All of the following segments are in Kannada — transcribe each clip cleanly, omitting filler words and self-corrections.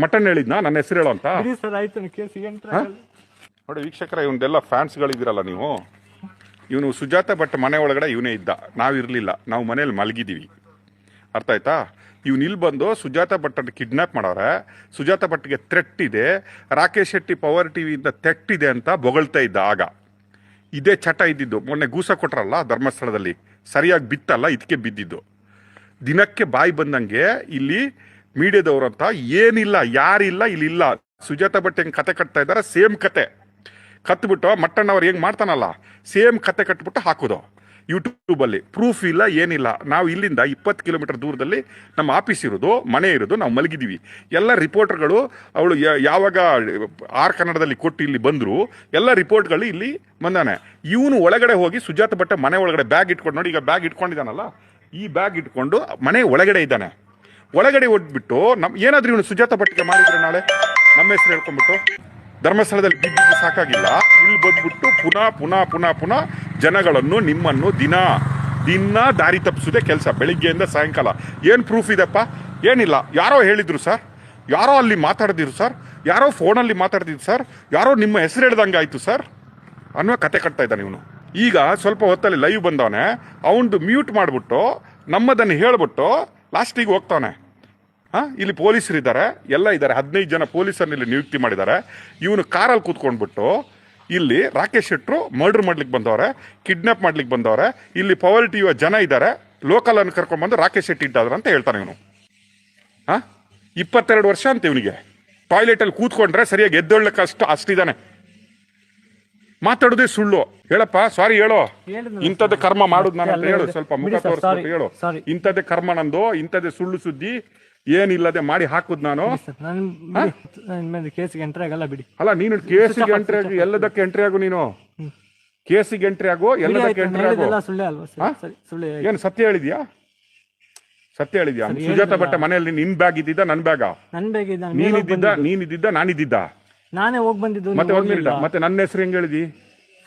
ಮಟನ್ ಹೇಳಿದ್ನಾ ನನ್ನ ಹೆಸರು ಹೇಳೋ ಅಂತ? ಸರ್ ಆಯ್ತು ಕೇಸಿಗೆ ನೋಡಿ ವೀಕ್ಷಕರ, ಇವನ್ನೆಲ್ಲ ಫ್ಯಾನ್ಸ್ಗಳಿದ್ದೀರಲ್ಲ ನೀವು. ಇವನು ಸುಜಾತ ಭಟ್ ಮನೆ ಒಳಗಡೆ ಇವನೇ ಇದ್ದ, ನಾವಿರಲಿಲ್ಲ, ನಾವು ಮನೇಲಿ ಮಲಗಿದ್ದೀವಿ. ಅರ್ಥ ಆಯ್ತಾ? ಇವ್ನು ಇಲ್ಲಿ ಬಂದು ಸುಜಾತ ಭಟ್ ಕಿಡ್ನಾಪ್ ಮಾಡವ್ರೆ, ಸುಜಾತ ಭಟ್ಗೆ ಥ್ರೆಟ್ ಇದೆ, ರಾಕೇಶ್ ಶೆಟ್ಟಿ ಪವರ್ ಟಿವಿಯಿಂದ ಥ್ರೆಟ್ ಇದೆ ಅಂತ ಬೊಗಳ್ತಾ ಇದ್ದ. ಆಗ ಇದೇ ಚಟ ಇದ್ದಿದ್ದು. ಮೊನ್ನೆ ಗೂಸ ಕೊಟ್ರಲ್ಲ ಧರ್ಮಸ್ಥಳದಲ್ಲಿ, ಸರಿಯಾಗಿ ಬಿತ್ತಲ್ಲ, ಇದಕ್ಕೆ ಬಿದ್ದಿದ್ದು. ದಿನಕ್ಕೆ ಬಾಯಿ ಬಂದಂಗೆ ಇಲ್ಲಿ ಮೀಡಿಯಾದವ್ರಂತ ಏನಿಲ್ಲ, ಯಾರಿಲ್ಲ, ಇಲ್ಲಿಲ್ಲ. ಸುಜಾತ ಭಟ್ ಹೆಂಗೆ ಕತೆ ಕಟ್ತಾ ಇದ್ದಾರೆ, ಸೇಮ್ ಕತೆ ಕತ್ಬಿಟ್ಟು ಮಟ್ಟಣ್ಣ ಅವ್ರು ಹೆಂಗೆ ಮಾಡ್ತಾನಲ್ಲ, ಸೇಮ್ ಕತೆ ಕಟ್ಬಿಟ್ಟು ಹಾಕೋದು ಯೂಟ್ಯೂಬಲ್ಲಿ. ಪ್ರೂಫ್ ಇಲ್ಲ, ಏನಿಲ್ಲ. ನಾವು ಇಲ್ಲಿಂದ 20 ಕಿಲೋಮೀಟರ್ ದೂರದಲ್ಲಿ ನಮ್ಮ ಆಫೀಸ್ ಇರೋದು, ಮನೆ ಇರೋದು, ನಾವು ಮಲಗಿದ್ದೀವಿ. ಎಲ್ಲ ರಿಪೋರ್ಟರ್ಗಳು ಅವಳು ಯಾವಾಗ ಆರ್ ಕನ್ನಡದಲ್ಲಿ ಕೊಟ್ಟು ಇಲ್ಲಿ ಬಂದರು, ಎಲ್ಲ ರಿಪೋರ್ಟ್ಗಳು ಇಲ್ಲಿ ಬಂದಾನೆ. ಇವನು ಒಳಗಡೆ ಹೋಗಿ ಸುಜಾತ ಭಟ್ ಮನೆ ಒಳಗಡೆ ಬ್ಯಾಗ್ ಇಟ್ಕೊಂಡು, ನೋಡಿ ಈಗ ಬ್ಯಾಗ್ ಇಟ್ಕೊಂಡಿದ್ದಾನಲ್ಲ, ಈ ಬ್ಯಾಗ್ ಇಟ್ಕೊಂಡು ಮನೆ ಒಳಗಡೆ ಇದ್ದಾನೆ. ಒಳಗಡೆ ಓಡ್ಬಿಟ್ಟು ಏನಾದ್ರೂ ಇವನು ಸುಜಾತ ಭಟ್ಗೆ ಮಾಡಿದ್ರೆ ನಾಳೆ ನಮ್ಮ ಹೆಸರು ಹೇಳ್ಕೊಂಡ್ಬಿಟ್ಟು ಧರ್ಮಸ್ಥಳದಲ್ಲಿ ಬಿದ್ದಿದ್ದು ಸಾಕಾಗಿಲ್ಲ, ಇಲ್ಲಿ ಬಂದ್ಬಿಟ್ಟು ಪುನಃ ಪುನಃ ಪುನಃ ಪುನಃ ಜನಗಳನ್ನು, ನಿಮ್ಮನ್ನು ದಿನ ದಾರಿ ತಪ್ಪಿಸೋದೇ ಕೆಲಸ, ಬೆಳಿಗ್ಗೆಯಿಂದ ಸಾಯಂಕಾಲ. ಏನು ಪ್ರೂಫ್ ಇದೆಪ್ಪ? ಏನಿಲ್ಲ. ಯಾರೋ ಹೇಳಿದ್ರು ಸರ್, ಯಾರೋ ಅಲ್ಲಿ ಮಾತಾಡ್ದಿರು ಸರ್, ಯಾರೋ ಫೋನಲ್ಲಿ ಮಾತಾಡ್ತಿದ್ರು ಸರ್, ಯಾರೋ ನಿಮ್ಮ ಹೆಸರು ಹೇಳ್ದಂಗೆ ಆಯ್ತು ಸರ್ ಅನ್ನೋ ಕತೆ ಕಟ್ತಾ ಇದ್ದಾನೆ ಇವನು. ಈಗ ಸ್ವಲ್ಪ ಹೊತ್ತಲ್ಲಿ ಲೈವ್ ಬಂದವನೆ, ಅವನದು ಮ್ಯೂಟ್ ಮಾಡಿಬಿಟ್ಟು ನಮ್ಮದನ್ನು ಹೇಳ್ಬಿಟ್ಟು ಲಾಸ್ಟಿಗೆ ಹೋಗ್ತಾನೆ. ಇಲ್ಲಿ ಪೊಲೀಸರು ಇದ್ದಾರೆ, ಎಲ್ಲ ಇದ್ದಾರೆ, 15 ಜನ ಪೊಲೀಸರನ್ನ ಇಲ್ಲಿ ನಿಯುಕ್ತಿ ಮಾಡಿದ್ದಾರೆ. ಇವನು ಕಾರಲ್ಲಿ ಕೂತ್ಕೊಂಡ್ಬಿಟ್ಟು ಇಲ್ಲಿ ರಾಕೇಶ್ ಶೆಟ್ರು ಮರ್ಡರ್ ಮಾಡ್ಲಿಕ್ಕೆ ಬಂದವ್ರೆ, ಕಿಡ್ನಾಪ್ ಮಾಡ್ಲಿಕ್ಕೆ ಬಂದವ್ರೆ, ಇಲ್ಲಿ ಪವರ್ ಟಿವಿಯ ಜನ ಇದ್ದಾರೆ, ಲೋಕಲ್ ಅನ್ನು ಕರ್ಕೊಂಡ್ಬಂದು ರಾಕೇಶ್ ಶೆಟ್ಟಿ ಇಟ್ಟಾದ್ರ ಅಂತ ಹೇಳ್ತಾನೆ ಇವನು. 22 ವರ್ಷ ಅಂತ ಇವನಿಗೆ. ಟಾಯ್ಲೆಟಲ್ಲಿ ಕೂತ್ಕೊಂಡ್ರೆ ಸರಿಯಾಗಿ ಎದ್ದೊಳ್ಳಕ್ಕೆ ಅಷ್ಟಿದ್ದಾನೆ. ಮಾತಾಡೋದೇ ಸುಳ್ಳು. ಹೇಳಪ್ಪ, ಸಾರಿ ಹೇಳೋ, ಇಂಥದ್ದೇ ಕರ್ಮ ಮಾಡುದು ನಾನು ಅಂತ ಹೇಳು, ಸ್ವಲ್ಪ ಮುಖ ತೋರಿಸ್ಬಿಟ್ಟು ಹೇಳು, ಇಂಥದ್ದೇ ಕರ್ಮ ನಂದು, ಇಂಥದ್ದೇ ಸುಳ್ಳು ಸುದ್ದಿ ಏನಿಲ್ಲದೆ ಮಾಡಿ ಹಾಕುದ್ ನಾನು. ಕೇಸಿಗೆ ಎಂಟ್ರಿ ಆಗಲ್ಲ ಬಿಡಿ. ಅಲ್ಲ, ನೀನು ಕೇಸಿಗೆ ಎಂಟ್ರಿ ಆಗು, ಎಲ್ಲದಕ್ಕೆ ಎಂಟ್ರಿ ಆಗು, ನೀನು ಕೇಸಿಗೆ ಎಂಟ್ರಿ ಆಗು, ಎಲ್ಲದಕ್ಕೆ ಎಂಟ್ರಿ ಆಗು. ಏನು ಸತ್ಯ ಹೇಳಿದ್ಯಾ? ಸತ್ಯ ಹೇಳಿದ್ಯಾ? ಸುಜಾತ ಭಟ್ ಮನೆಯಲ್ಲಿ ನಿನ್ ಬ್ಯಾಗ್ ಇದ್ದಿದ್ದ, ನನ್ ಬ್ಯಾಗ? ನೀನಿದ್ದಿದ್ದ ನಾನಿದ್ದಿದ್ದ? ನಾನೇ ಹೋಗಿ ಬಂದಿದ್ದು. ಮತ್ತೆ ಹೋಗ್ಲಿಲ್ಲ. ಮತ್ತೆ ನನ್ನ ಹೆಸರು ಹೆಂಗ್ ಹೇಳಿದಿ?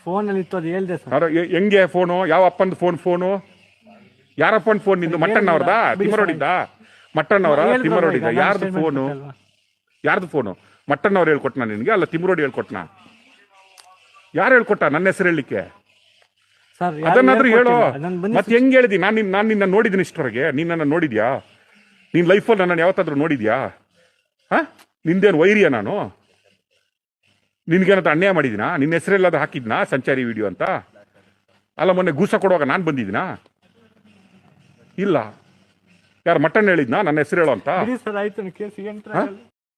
ಫೋನ್ ಅಲ್ಲಿ ಇತ್ತು, ಅದು ಹೇಳ್ದೆ ಸರ್. ಹೆಂಗೆ ಫೋನು? ಯಾವ ಅಪ್ಪಂದು ಫೋನು? ಯಾರಪ್ಪನ ಫೋನ್ ನಿಂದು? ಮಟ್ಟಣ್ಣ ಅವ್ರದಾ? ತಿಮ್ಮರೋಡಿದ್ದ? ಮಟ್ಟಣ್ಣ ಅವರ? ತಿಮ್ಮರೋಡಿದ್ದ? ಯಾರ್ದು ಫೋನು? ಯಾರ್ದು ಫೋನು? ಮಟ್ಟಣ್ಣ ಅವ್ರು ಹೇಳ್ಕೊಟ್ನ ನಿನ್ಗೆ? ಅಲ್ಲ, ತಿಮ್ಮರೋಡಿ ಹೇಳ್ಕೊಟ್ನ? ಯಾರು ಹೇಳ್ಕೊಟ್ಟ ನನ್ನ ಹೆಸರು ಹೇಳಲಿಕ್ಕೆ? ಅದನ್ನಾದ್ರೂ ಹೇಳೋ. ಮತ್ತೆ ಹೆಂಗ್ ಹೇಳಿದಿ? ನಾನು ನಿನ್ನ ನೋಡಿದ್ದೀನಿ ಇಷ್ಟವರೆಗೆ? ನೀನ್ ನನ್ನ ನೋಡಿದ್ಯಾ? ನಿನ್ ಲೈಫಲ್ಲಿ ನನ್ನ ಯಾವತ್ತಾದ್ರೂ ನೋಡಿದ್ಯಾ? ನಿಂದೇನು ವೈರಿಯ ನಾನು? ನಿನ್ಗೇನಂತ ಅನ್ಯಾಯ ಮಾಡಿದಿನಾ? ನಿನ್ನ ಹೆಸರೆಲ್ಲಾದ್ರೂ ಹಾಕಿದ್ನಾ ಸಂಚಾರಿ ವಿಡಿಯೋ ಅಂತ? ಅಲ್ಲ, ಮೊನ್ನೆ ಗೂಸ ಕೊಡುವಾಗ ನಾನು ಬಂದಿದ್ದೀನಾ? ಇಲ್ಲ. ಯಾರು ಮಟ್ಟಣ್ಣ ಹೇಳಿದ್ನಾ ನನ್ನ ಹೆಸರು ಹೇಳೋ ಅಂತ?